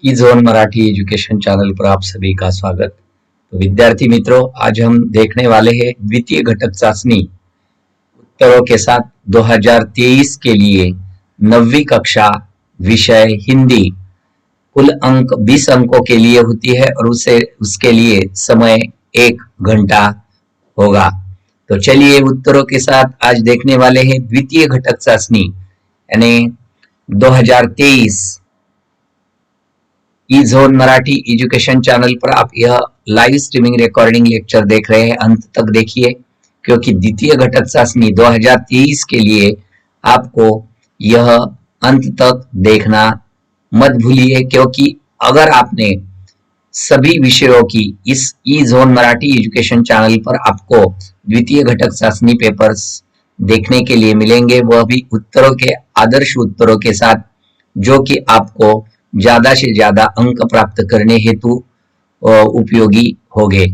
ई zone Marathi education channel पर आप सभी का स्वागत। तो विद्यार्थी मित्रों, आज हम देखने वाले हैं द्वितीय घटक चाशनी उत्तरों के साथ 2023 के लिए 9वीं कक्षा विषय हिंदी। कुल अंक 20 अंकों के लिए होती है और उसके लिए समय 1 घंटा होगा। तो चलिए उत्तरों के साथ आज देखने वाले हैं द्वितीय घटक चाशनी यानी 2023 ई जोन मराठी एजुकेशन चैनल पर आप यह लाइव स्ट्रीमिंग रिकॉर्डिंग लेक्चर देख रहे हैं। अंत तक देखिए, क्योंकि द्वितीय घटक चाशनी 2023 के लिए आपको यह अंत तक देखना मत भूलिए, क्योंकि अगर आपने सभी विषयों की इस ई जोन मराठी एजुकेशन चैनल पर आपको द्वितीय घटक चाशनी पेपर्स देखने के लिए मिलेंगे, वह भी उत्तरों के आदर्श उत्तरों के साथ, जो कि आपको ज्यादा से ज्यादा अंक प्राप्त करने हेतु उपयोगी होंगे।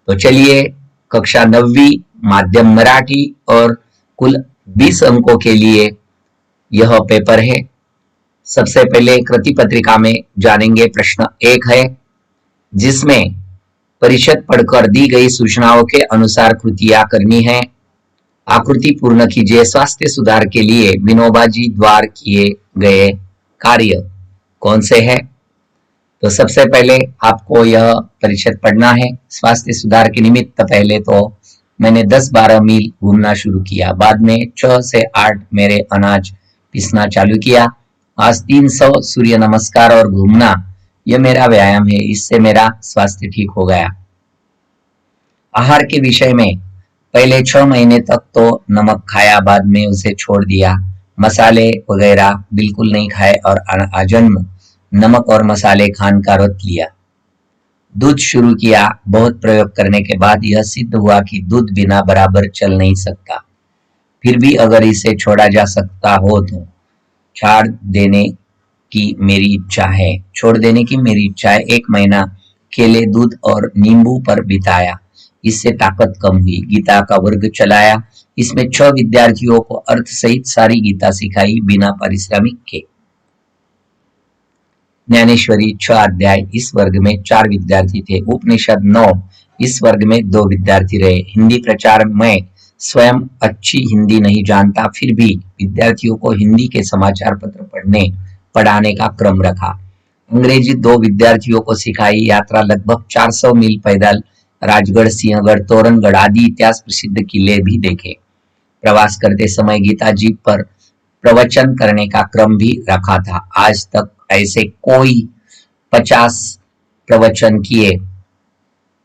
तो चलिए, कक्षा 9वीं माध्यम मराठी और कुल 20 अंकों के लिए यह पेपर है। सबसे पहले कृति पत्रिका में जानेंगे। प्रश्न 1 है, जिसमें परिषद पढ़कर दी गई सूचनाओं के अनुसार कृतियां करनी है। आकृति पूर्ण कीजिए। स्वास्थ्य सुधार के लिए विनोबाजी द्वारा किए गए कार्य कौन से हैं? तो सबसे पहले आपको यह परिषद पढ़ना है। स्वास्थ्य सुधार के निमित्त पहले तो मैंने 10-12 मील घूमना शुरू किया, बाद में 6 से 8 मेरे अनाज पीसना चालू किया। आज 300 सूर्य नमस्कार और घूमना, यह मेरा व्यायाम है, इससे मेरा स्वास्थ्य ठीक हो गया। आहार के विषय में पहले 6 महीने तक तो नमक खाया, बाद में उसे छोड़ दिया। मसाले वगैरह बिल्कुल नहीं खाए और आजन्म नमक और मसाले खान का व्रत लिया। दूध शुरू किया। बहुत प्रयोग करने के बाद यह सिद्ध हुआ कि दूध बिना बराबर चल नहीं सकता। फिर भी अगर इसे छोड़ा जा सकता हो तो छोड़ देने की मेरी इच्छा है। 1 महीना केले, दूध और नींबू पर बिताया, इससे ताकत कम हुई। गीता का वर्ग चलाया, इसमें 6 विद्यार्थियों को अर्थ सहित सारी गीता सिखाई बिना पारिश्रमिक के। ज्ञानेश्वरी 6 अध्याय, इस वर्ग में 4 विद्यार्थी थे। उपनिषद 9, इस वर्ग में 2 विद्यार्थी रहे। हिंदी प्रचार में स्वयं अच्छी हिंदी नहीं जानता, फिर भी विद्यार्थियों को हिंदी के समाचार पत्र पढ़ाने का क्रम रखा। अंग्रेजी 2 विद्यार्थियों को सिखाई। यात्रा लगभग 400 मील पैदल, राजगढ़, सिंहगढ़, तोरणगढ़ आदि इतिहास प्रसिद्ध किले भी देखे। प्रवास करते समय गीता जी पर प्रवचन करने का क्रम भी रखा था। आज तक ऐसे कोई 50 प्रवचन किए।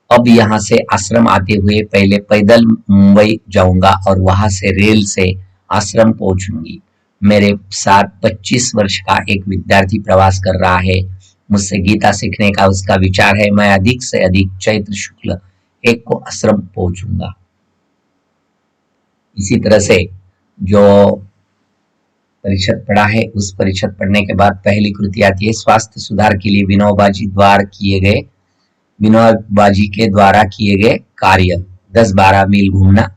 अब यहाँ से आश्रम आते हुए पहले पैदल मुंबई जाऊंगा और वहां से रेल से आश्रम पहुंचूंगी। मेरे साथ 25 वर्ष का एक विद्यार्थी प्रवास कर रहा है। मुझसे गीता सीखने का उसका विचार है। मैं अधिक से अधिक चैत्र शुक्ल 1 को आश्रम पहुंचूंगा। इसी तरह से जो परिषद पढ़ा है, उस परिषद पढ़ने के बाद पहली कृति आती है, स्वास्थ्य सुधार के लिए विनोबाजी के द्वारा किए गए कार्य। 10-12 मील घूमना,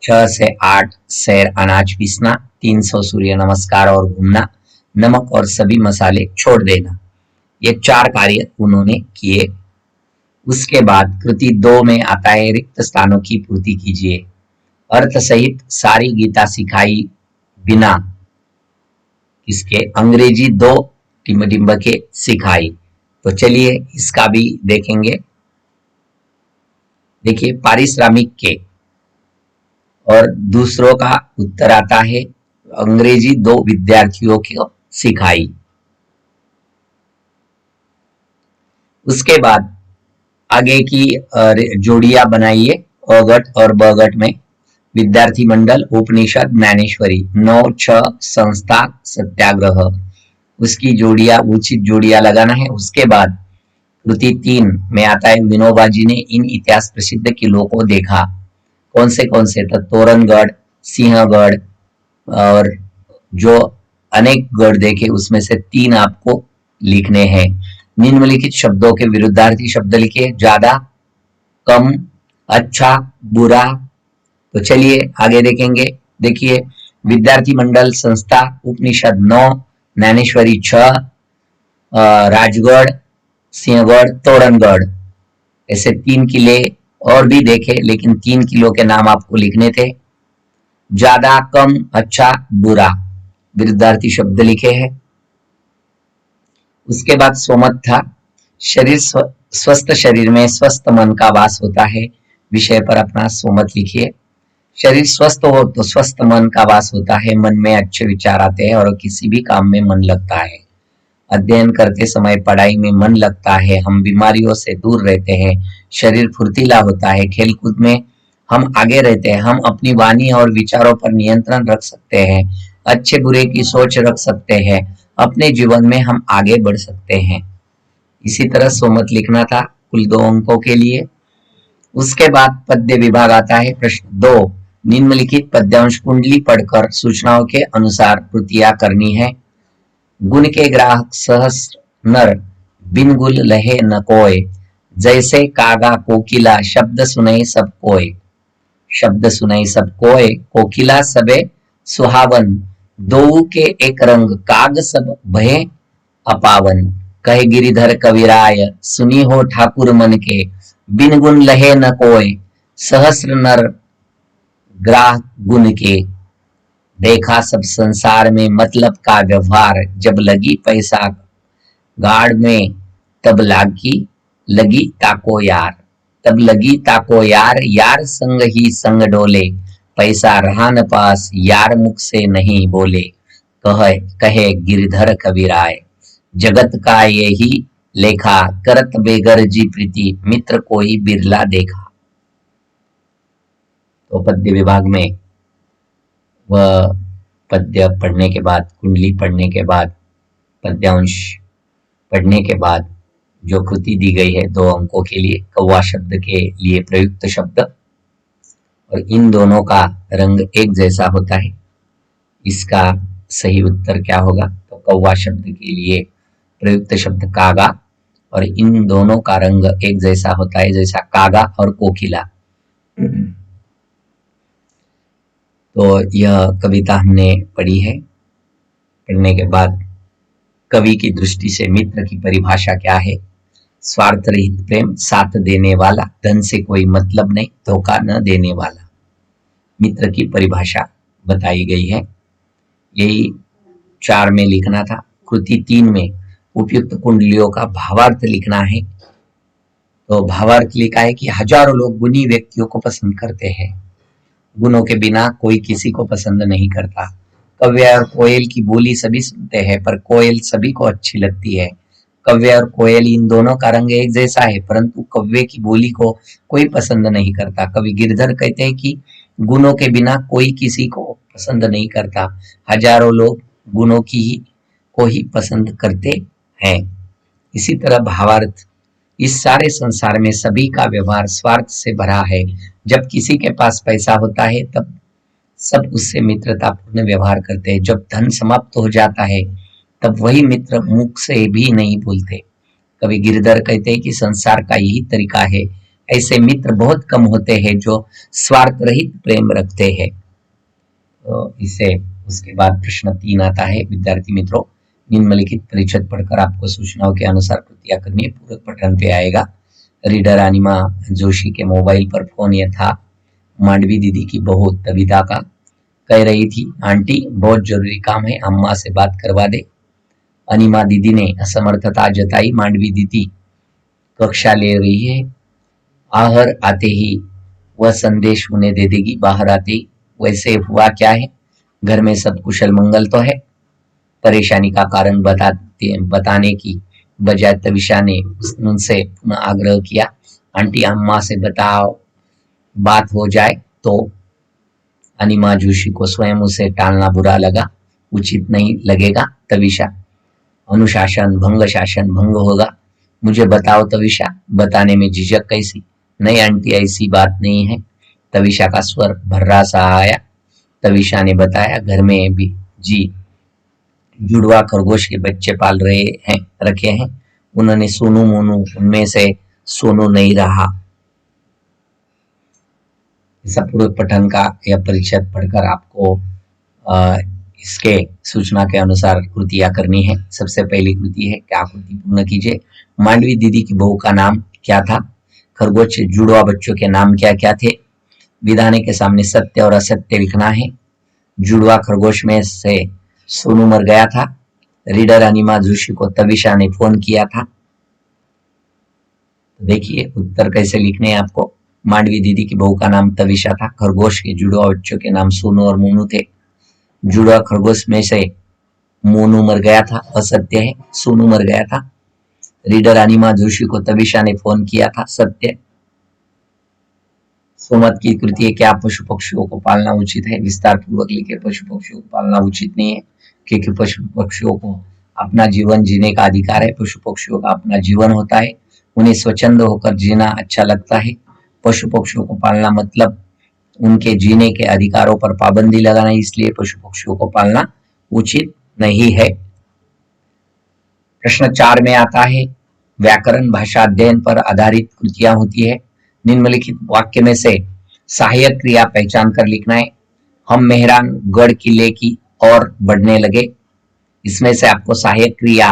6 से 8 सैर अनाज पीसना, 300 सूर्य नमस्कार और घूमना, नमक और सभी मसाले छोड़ देना, ये 4 कार्य उन्होंने किए। उसके बाद कृति 2 में आता है, रिक्त स्थानों की पूर्ति कीजिए। अर्थ सहित सारी गीता सिखाई बिना इसके अंग्रेजी 2 टिम्ब के सिखाई। तो चलिए इसका भी देखेंगे। देखिए, पारिश्रमिक के और दूसरों का उत्तर आता है, अंग्रेजी 2 विद्यार्थियों को सिखाई। उसके बाद आगे की जोड़ियां बनाइए। अगट और बगट में विद्यार्थी मंडल, उपनिषद, ज्ञानेश्वरी, 9-6 संस्था सत्याग्रह, उसकी जोड़ियां, उचित जोड़ियां लगाना है। उसके बाद कृति 3 में आता है, विनोबाजी ने इन इतिहास प्रसिद्ध किलों को देखा। कौन से? तो तोरणगढ़, सिंहगढ़ और जो अनेक गढ़ देखे उसमें से 3 आपको लिखने हैं। निम्नलिखित शब्दों के विरुद्धार्थी शब्द लिखिए। ज्यादा, कम, अच्छा, बुरा। तो चलिए आगे देखेंगे। देखिए, विद्यार्थी मंडल, संस्था, उपनिषद 9, ज्ञानेश्वरी 6 राजगढ़, सिंहगढ़, तोरणगढ़, ऐसे 3 किले और भी देखे, लेकिन 3 किलों के नाम आपको लिखने थे। ज्यादा, कम, अच्छा, बुरा, विरुद्धार्थी शब्द लिखे हैं। उसके बाद सोमत था, शरीर स्वस्थ शरीर में स्वस्थ मन का वास होता है, विषय पर अपना सोमत लिखिए। शरीर स्वस्थ हो तो स्वस्थ मन का वास होता है, मन में अच्छे विचार आते हैं और किसी भी काम में मन लगता है। अध्ययन करते समय पढ़ाई में मन लगता है, हम बीमारियों से दूर रहते हैं, शरीर फुर्तीला होता है, खेलकूद में हम आगे रहते हैं, हम अपनी वाणी और विचारों पर नियंत्रण रख सकते हैं, अच्छे बुरे की सोच रख सकते हैं, अपने जीवन में हम आगे बढ़ सकते हैं। इसी तरह सोमत लिखना था कुल 2 अंकों के लिए। उसके बाद पद्य विभाग आता है। प्रश्न 2, निम्नलिखित पद्यांश कुंडली पढ़कर सूचनाओं के अनुसार कृतियां करनी है। गुण के ग्राहक सहस्र नर, बिन गुल लहे न कोय, जैसे कागा कोकिला, शब्द सुनई सब कोय। शब्द सुनई सब कोय, कोकिला सबे सुहावन, दो के एक रंग, काग सब भये अपावन। कहे गिरिधर कविराय, सुनी हो ठाकुर मन के, बिन गुण लहे न कोय, सहस्र नर ग्राह गुण के। देखा सब संसार में मतलब का व्यवहार, जब लगी पैसा गाड़ में, तब लगी ताको यार, तब लगी ताको यार, यार संग ही संग डोले, पैसा रहा न पास, यार मुख से नहीं बोले। कहे गिरधर कबीराय, जगत का यही लेखा, करत बेगर जी प्रीति, मित्र कोई बिरला देखा। तो पद्य विभाग में वह पद्य पढ़ने के बाद, कुंडली पढ़ने के बाद, पद्यांश पढ़ने के बाद जो कृति दी गई है 2 अंकों के लिए, कौवा शब्द के लिए प्रयुक्त शब्द, और इन दोनों का रंग एक जैसा होता है। इसका सही उत्तर क्या होगा? तो कौवा शब्द के लिए प्रयुक्त शब्द कागा, और इन दोनों का रंग एक जैसा होता है, जैसा कागा और कोकिला। तो यह कविता हमने पढ़ी है। पढ़ने के बाद कवि की दृष्टि से मित्र की परिभाषा क्या है? स्वार्थ रहित प्रेम, साथ देने वाला, धन से कोई मतलब नहीं, धोखा न देने वाला, मित्र की परिभाषा बताई गई है। यही 4 में लिखना था। कृति 3 में उपयुक्त कुंडलियों का भावार्थ लिखना है। तो भावार्थ लिखा है कि हजारों लोग गुणी व्यक्तियों को पसंद करते हैं, गुणों के बिना कोई किसी को पसंद नहीं करता। कव्य और कोयल की बोली सभी सुनते हैं, पर कोयल सभी को अच्छी लगती है। कव्य और कोयल इन दोनों का रंग एक जैसा है, परंतु कव्य की बोली को कोई पसंद नहीं करता। कवि गिरधर कहते हैं कि गुणों के बिना कोई किसी को पसंद नहीं करता, हजारों लोग गुणों को ही पसंद करते हैं। इसी तरह भावार्थ, इस सारे संसार में सभी का व्यवहार स्वार्थ से भरा है। जब किसी के पास पैसा होता है तब सब उससे मित्रतापूर्ण व्यवहार करते हैं, जब धन समाप्त हो जाता है तब वही मित्र मुख से भी नहीं बोलते। कवि गिरधर कहते हैं कि संसार का यही तरीका है, ऐसे मित्र बहुत कम होते हैं जो स्वार्थ रहित प्रेम रखते हैं। तो इससे उसके बाद प्रश्न 3 आता है। विद्यार्थी मित्रों, निम्नलिखित परिच्छेद पढ़कर आपको सूचनाओं के अनुसार कृतियां करनी है। पूरक पठन पे आएगा। रीडर अनिमा जोशी के मोबाइल पर फोन यह था। मांडवी दीदी की बहू तविता का कह रही थी, आंटी बहुत जरूरी काम है, अम्मा से बात करवा दे। अनिमा दीदी ने असमर्थता जताई। मांडवी दीदी कक्षा ले रही है, आहर आते ही वह संदेश उन्हें दे देगी। बाहर आते ही, वैसे हुआ क्या है, घर में सब कुशल मंगल तो है? परेशानी का कारण बताने की बजाय तविशा ने उनसे पुनः आग्रह किया, आंटी अम्मा से बताओ, बात हो जाए तो। अनिमा जोशी को स्वयं उसे टालना बुरा लगा, उचित नहीं लगेगा। तविशा, अनुशासन भंग, शासन भंग होगा। मुझे बताओ तविशा, बताने में झिझक कैसी? नहीं आंटी, ऐसी बात नहीं है। तविशा का स्वर भर्रा सा आया। तविशा ने बताया, घर में भी जी जुड़वा खरगोश के बच्चे पाल रखे हैं। उन्होंने सोनू मोनू, उनमें से सोनू नहीं रहा। ऐसा पूर्व पठन का यह परिच्छेद पढ़कर आपको इसके सूचना के अनुसार कृतियां करनी है। सबसे पहली कृति है, क्या कृति पूर्ण कीजिए। मांडवी दीदी की बहू का नाम क्या था। खरगोश से जुड़वा बच्चों के नाम क्या क्या थे। विधाने के सामने सत्य और असत्य लिखना है। जुड़वा खरगोश में से सोनू मर गया था। रीडर अनिमा जोशी को तविशा ने फोन किया था। देखिए उत्तर कैसे लिखने हैं आपको। मांडवी दीदी की बहू का नाम तविशा था। खरगोश के जुड़वा बच्चों के नाम सोनू और मोनू थे। जुड़वा खरगोश में से मोनू मर गया था, असत्य है। सोनू मर गया था। रीडर अनिमा जोशी को तविशा ने फोन किया था, सत्य। सोमत की कृति है, क्या पशु पक्षियों को पालना उचित है। विस्तार पूर्वक लिखे। पशु पक्षियों को पालना उचित नहीं है, क्योंकि पशु पक्षियों को अपना जीवन जीने का अधिकार है। पशु पक्षियों का अपना जीवन होता है, उन्हें स्वच्छंद होकर जीना अच्छा लगता है। पशु पक्षियों को पालना मतलब उनके जीने के अधिकारों पर पाबंदी लगाना, इसलिए पशु पक्षियों को पालना उचित नहीं है। प्रश्न 4 में आता है, व्याकरण भाषा अध्ययन पर आधारित कृतियां होती है। निम्नलिखित वाक्य में से सहायक क्रिया पहचान कर लिखना है। हम मेहरान गढ़ किले की ओर बढ़ने लगे। इसमें से आपको सहायक क्रिया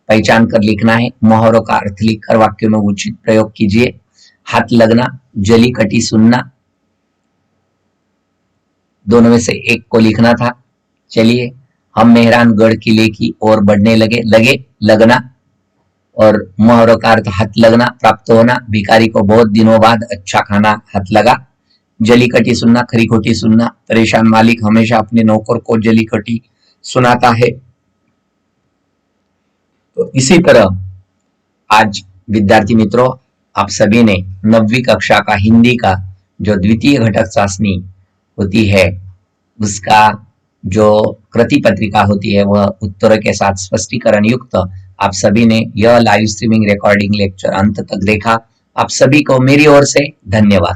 पहचान कर लिखना है। मोहरों का अर्थ लिखकर वाक्य में उचित प्रयोग कीजिए। हाथ लगना, जली कटी सुनना, दोनों में से एक को लिखना था। चलिए, हम मेहरानगढ़ किले की ओर बढ़ने लगे। लगे, लगना, और मोहरों का अर्थ हाथ लगना, प्राप्त होना। भिखारी को बहुत दिनों बाद अच्छा खाना हाथ लगा। जली कटी सुनना, खरी खोटी सुनना। परेशान मालिक हमेशा अपने नौकर को जली कटी सुनाता है। तो इसी तरह आज विद्यार्थी मित्रों, आप सभी ने 9वीं कक्षा का हिंदी का जो द्वितीय घटक चाशनी होती है, उसका जो कृति पत्रिका होती है, वह उत्तरों के साथ स्पष्टीकरण युक्त आप सभी ने यह लाइव स्ट्रीमिंग रिकॉर्डिंग लेक्चर अंत तक देखा। आप सभी को मेरी ओर से धन्यवाद।